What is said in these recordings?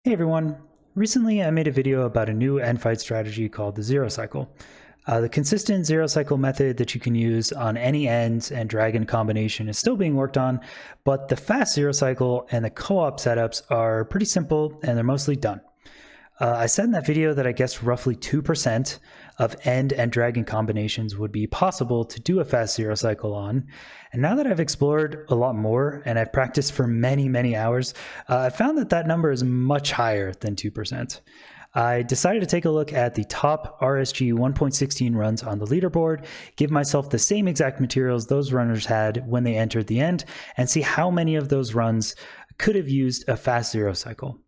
Hey everyone! Recently I made a video about a new end fight strategy called the zero cycle. The consistent zero cycle method that you can use on any end and dragon combination is still being worked on, but the fast zero cycle and the co-op setups are pretty simple and they're mostly done. I said in that video that I guess roughly 2% of end and dragon combinations would be possible to do a fast zero cycle on. And now that I've explored a lot more and I've practiced for many hours, I found that that number is much higher than 2%. I decided to take a look at the top RSG 1.16 runs on the leaderboard, give myself the same exact materials those runners had when they entered the end, and see how many of those runs could have used a fast zero cycle.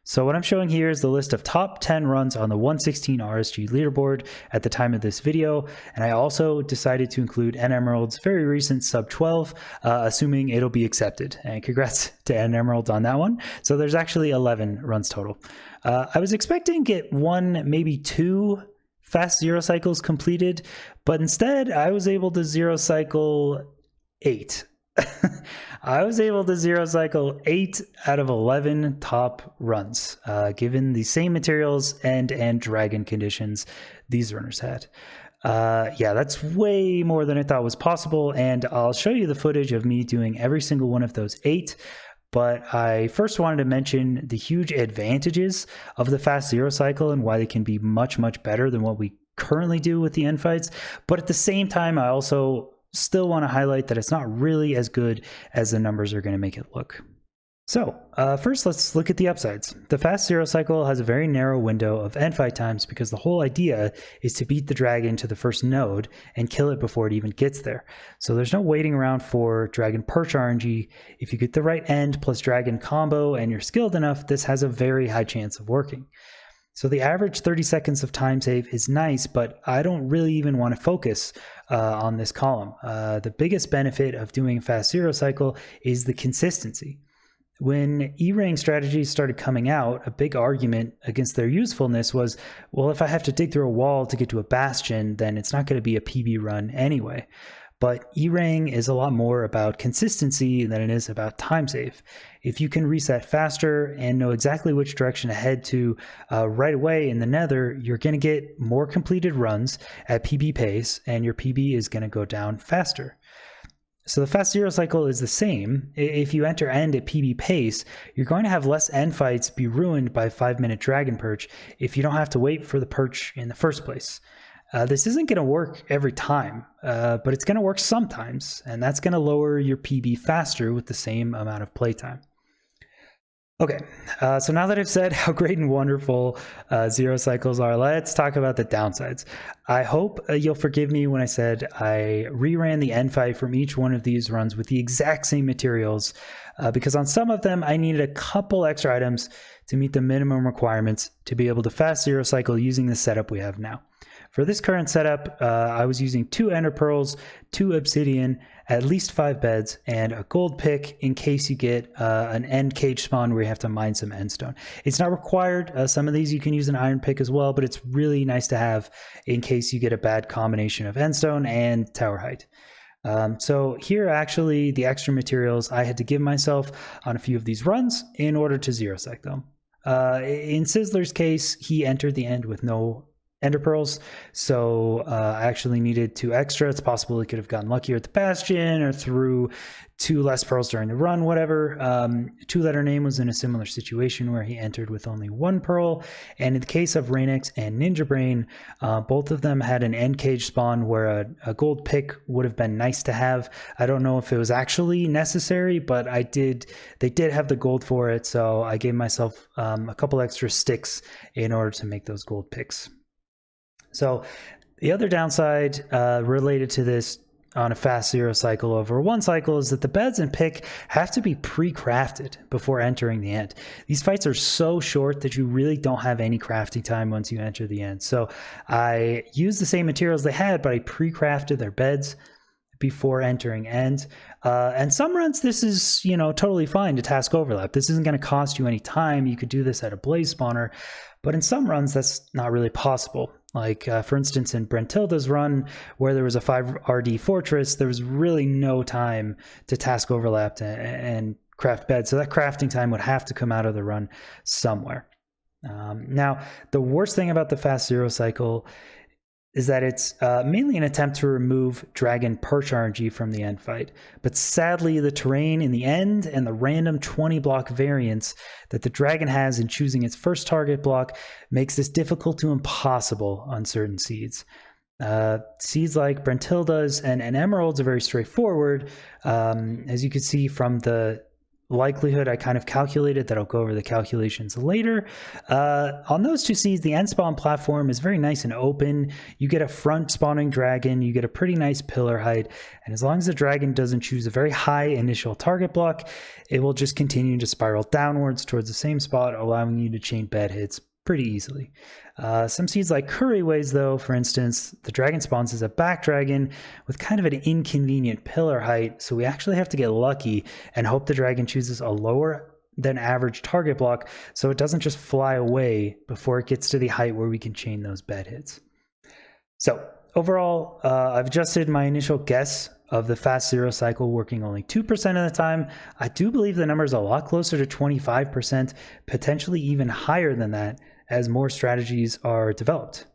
So what I'm showing here is the list of top 10 runs on the 116 RSG leaderboard at the time of this video, and I also decided to include nEmerald's very recent sub 12, assuming it'll be accepted. And congrats to nEmerald on that one. So there's actually 11 runs total. I was expecting to get one, maybe two fast zero cycles completed, but instead I was able to zero cycle 8. I was able to zero cycle 8 out of 11 top runs, given the same materials and dragon conditions these runners had. Yeah, that's way more than I thought was possible, and I'll show you the footage of me doing every single one of those 8. But I first wanted to mention the huge advantages of the fast zero cycle and why they can be much better than what we currently do with the end fights. But at the same time, I also still want to highlight that it's not really as good as the numbers are going to make it look. So first let's look at the upsides. The fast zero cycle has a very narrow window of end fight times because the whole idea is to beat the dragon to the first node and kill it before it even gets there. So there's no waiting around for dragon perch RNG. If you get the right end plus dragon combo and you're skilled enough, this has a very high chance of working. So the average 30 seconds of time save is nice, but I don't really even want to focus on this column. The biggest benefit of doing a fast zero cycle is the consistency. When E-Ring strategies started coming out, a big argument against their usefulness was, well, if I have to dig through a wall to get to a bastion, then it's not going to be a PB run anyway. But E-Ring is a lot more about consistency than it is about time save. If you can reset faster and know exactly which direction to head to right away in the nether, you're going to get more completed runs at PB pace, and your PB is going to go down faster. So the fast zero cycle is the same. If you enter end at PB pace, you're going to have less end fights be ruined by 5-minute dragon perch if you don't have to wait for the perch in the first place. This isn't going to work every time, but it's going to work sometimes, and that's going to lower your PB faster with the same amount of playtime. Okay, so now that I've said how great and wonderful zero cycles are, let's talk about the downsides. I hope you'll forgive me when I said I reran the end fight from each one of these runs with the exact same materials, because on some of them I needed a couple extra items to meet the minimum requirements to be able to fast zero cycle using the setup we have now. For this current setup, I was using 2 ender pearls, 2 obsidian, at least 5 beds, and a gold pick in case you get an end cage spawn where you have to mine some endstone. It's not required. Some of these you can use an iron pick as well, but it's really nice to have in case you get a bad combination of endstone and tower height. So here actually the extra materials I had to give myself on a few of these runs in order to zero sec them. In Sizzler's case, he entered the end with no ender pearls, so I actually needed 2 extra. It's possible he could have gotten luckier at the bastion or threw 2 less pearls during the run, whatever. TwoLetterName was in a similar situation where he entered with only 1 pearl, and in the case of Reignex and Ninjabrain, both of them had an end cage spawn where a gold pick would have been nice to have. I don't know if it was actually necessary, but they did have the gold for it, so I gave myself a couple extra sticks in order to make those gold picks. So the other downside related to this on a fast zero cycle over 1 cycle is that the beds and pick have to be pre-crafted before entering the end. These fights are so short that you really don't have any crafting time once you enter the end. So I used the same materials they had, but I pre-crafted their beds before entering end. And some runs, this is, totally fine to task overlap. This isn't going to cost you any time. You could do this at a blaze spawner, but in some runs, that's not really possible. Like, for instance, in Brentilda's run, where there was a 5 RD fortress, there was really no time to task overlap and craft beds. So that crafting time would have to come out of the run somewhere. Now, the worst thing about the fast zero cycle is that it's mainly an attempt to remove dragon perch RNG from the end fight. But sadly, the terrain in the end and the random 20 block variance that the dragon has in choosing its first target block makes this difficult to impossible on certain seeds. Seeds like Brentilda's and nEmeralds are very straightforward. As you can see from the likelihood I kind of calculated, that I'll go over the calculations later. On those two seeds, the end spawn platform is very nice and open. You get a front spawning dragon, you get a pretty nice pillar height, and as long as the dragon doesn't choose a very high initial target block, it will just continue to spiral downwards towards the same spot, allowing you to chain bed hits pretty easily. Some seeds like Couriways, though, for instance, the dragon spawns as a back dragon with kind of an inconvenient pillar height, so we actually have to get lucky and hope the dragon chooses a lower than average target block so it doesn't just fly away before it gets to the height where we can chain those bed hits. So overall, I've adjusted my initial guess of the fast zero cycle working only 2% of the time. I do believe the number is a lot closer to 25%, potentially even higher than that, as more strategies are developed.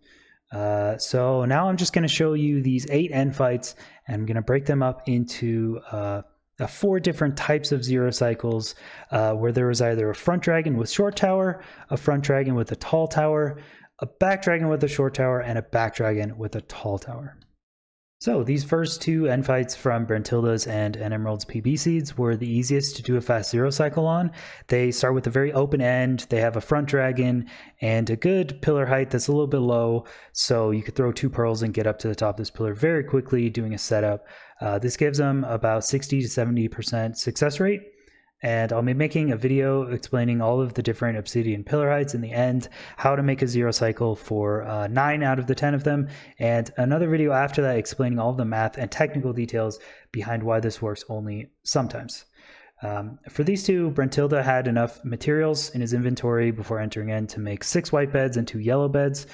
So now I'm just going to show you these 8 end fights, and I'm going to break them up into 4 different types of zero cycles, where there was either a front dragon with short tower, a front dragon with a tall tower, a back dragon with a short tower, and a back dragon with a tall tower. So these first 2 end fights from Brentilda's and nEmerald's PB seeds were the easiest to do a fast zero cycle on. They start with a very open end, they have a front dragon, and a good pillar height that's a little bit low, so you could throw 2 pearls and get up to the top of this pillar very quickly doing a setup. This gives them about 60 to 70% success rate. And I'll be making a video explaining all of the different obsidian pillar heights in the end, how to make a zero cycle for 9 out of the 10 of them, and another video after that explaining all of the math and technical details behind why this works only sometimes. For these 2, Brentilda had enough materials in his inventory before entering in to make 6 white beds and 2 yellow beds.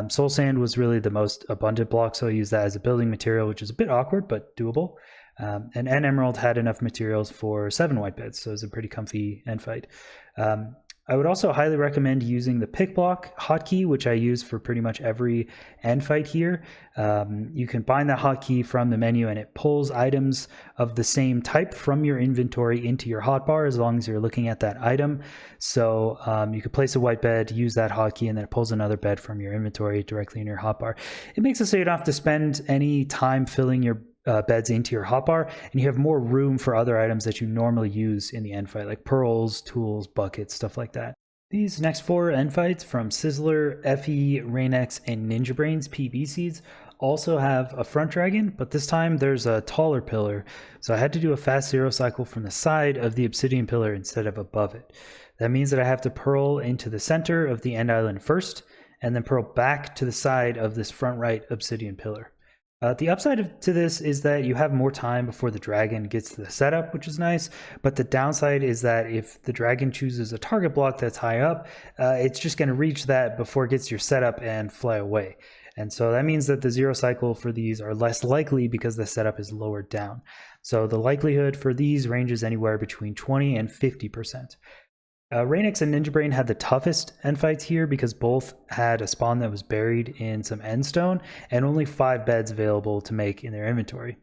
Soul sand was really the most abundant block, so I used that as a building material, which is a bit awkward, but doable. And nEmerald had enough materials for 7 white beds, so it was a pretty comfy end fight. I would also highly recommend using the pick block hotkey, which I use for pretty much every end fight here. You can bind that hotkey from the menu, and it pulls items of the same type from your inventory into your hotbar as long as you're looking at that item. So you could place a white bed, use that hotkey, and then it pulls another bed from your inventory directly in your hotbar. It makes it so you don't have to spend any time filling your beds into your hotbar, and you have more room for other items that you normally use in the end fight, like pearls, tools, buckets, stuff like that. These next 4 end fights from Sizzler, FE, reignex, and Ninjabrain's PB seeds also have a front dragon, but this time there's a taller pillar, so I had to do a fast zero cycle from the side of the obsidian pillar instead of above it. That means that I have to pearl into the center of the end island first, and then pearl back to the side of this front right obsidian pillar. The upside to this is that you have more time before the dragon gets to the setup, which is nice, but the downside is that if the dragon chooses a target block that's high up, it's just going to reach that before it gets your setup and fly away. And so that means that the zero cycle for these are less likely because the setup is lowered down. So the likelihood for these ranges anywhere between 20 and 50%. reignex and Ninjabrain had the toughest end fights here because both had a spawn that was buried in some end stone and only 5 beds available to make in their inventory.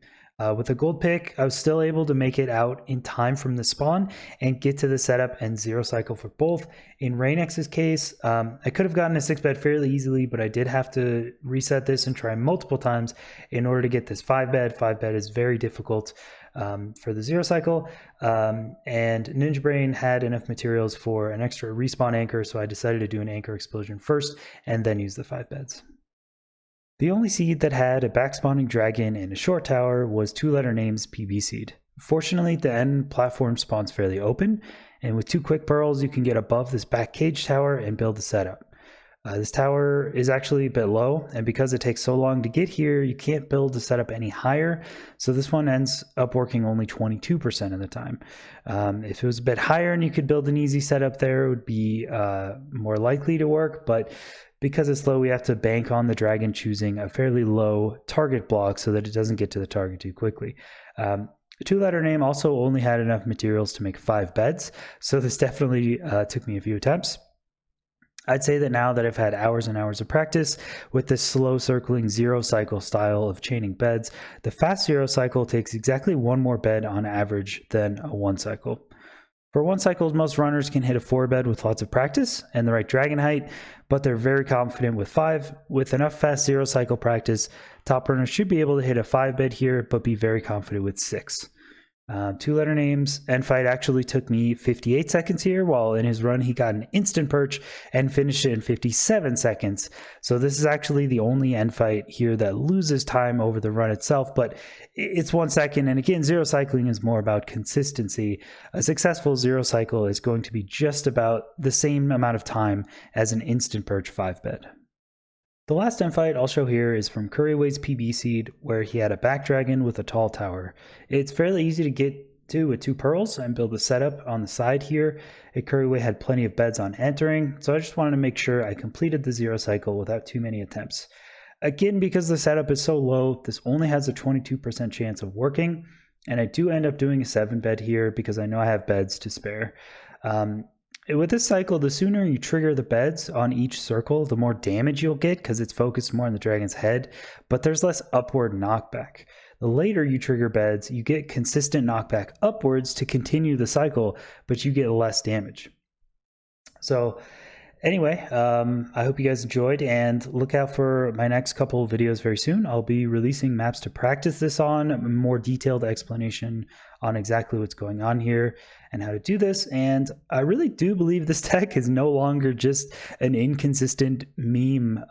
With a gold pick, I was still able to make it out in time from the spawn and get to the setup and zero cycle for both. In reignex's case, I could have gotten a 6 bed fairly easily, but I did have to reset this and try multiple times in order to get this 5 bed. 5 bed is very difficult for the zero cycle, and Ninjabrain had enough materials for an extra respawn anchor, so I decided to do an anchor explosion first and then use the 5 beds. The only seed that had a back-spawning dragon and a short tower was TwoLetterName's PB seed. Fortunately, the end platform spawns fairly open, and with 2 quick pearls you can get above this back cage tower and build the setup. This tower is actually a bit low, and because it takes so long to get here, you can't build the setup any higher, so this one ends up working only 22% of the time. If it was a bit higher and you could build an easy setup there, it would be more likely to work, but because it's low, we have to bank on the dragon choosing a fairly low target block so that it doesn't get to the target too quickly. TwoLetterName also only had enough materials to make 5 beds, so this definitely took me a few attempts. I'd say that now that I've had hours and hours of practice with this slow circling 0 cycle style of chaining beds, the fast 0 cycle takes exactly 1 more bed on average than a 1 cycle. For 1 cycle, most runners can hit a 4 bed with lots of practice and the right dragon height, but they're very confident with 5. With enough fast 0 cycle practice, top runners should be able to hit a 5 bed here, but be very confident with 6. TwoLetterName's end fight actually took me 58 seconds here, while in his run he got an instant perch and finished it in 57 seconds. So this is actually the only end fight here that loses time over the run itself, but it's 1 second. And again, 0 cycling is more about consistency. A successful 0 cycle is going to be just about the same amount of time as an instant perch 5 bed. The last end fight I'll show here is from Couriway's PB seed, where he had a back dragon with a tall tower. It's fairly easy to get to with 2 pearls and build a setup on the side here. Couriway had plenty of beds on entering, so I just wanted to make sure I completed the 0 cycle without too many attempts. Again, because the setup is so low, this only has a 22% chance of working, and I do end up doing a 7 bed here because I know I have beds to spare. With this cycle, the sooner you trigger the beds on each circle, the more damage you'll get because it's focused more on the dragon's head, but there's less upward knockback. The later you trigger beds, you get consistent knockback upwards to continue the cycle, but you get less damage. So anyway, I hope you guys enjoyed, and look out for my next couple of videos very soon. I'll be releasing maps to practice this on, a more detailed explanation on exactly what's going on here and how to do this. And I really do believe this tech is no longer just an inconsistent meme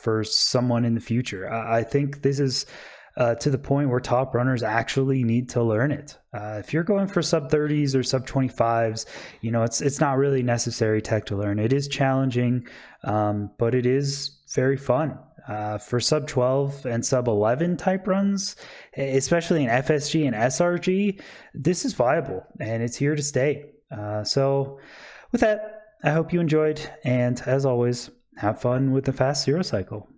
for someone in the future. I think this is to the point where top runners actually need to learn it. If you're going for sub 30s or sub 25s, you know, it's not really necessary tech to learn. It is challenging, but it is very fun. For sub 12 and sub 11 type runs, especially in FSG and SRG, this is viable and it's here to stay. So with that, I hope you enjoyed, and as always, have fun with the fast 0 cycle.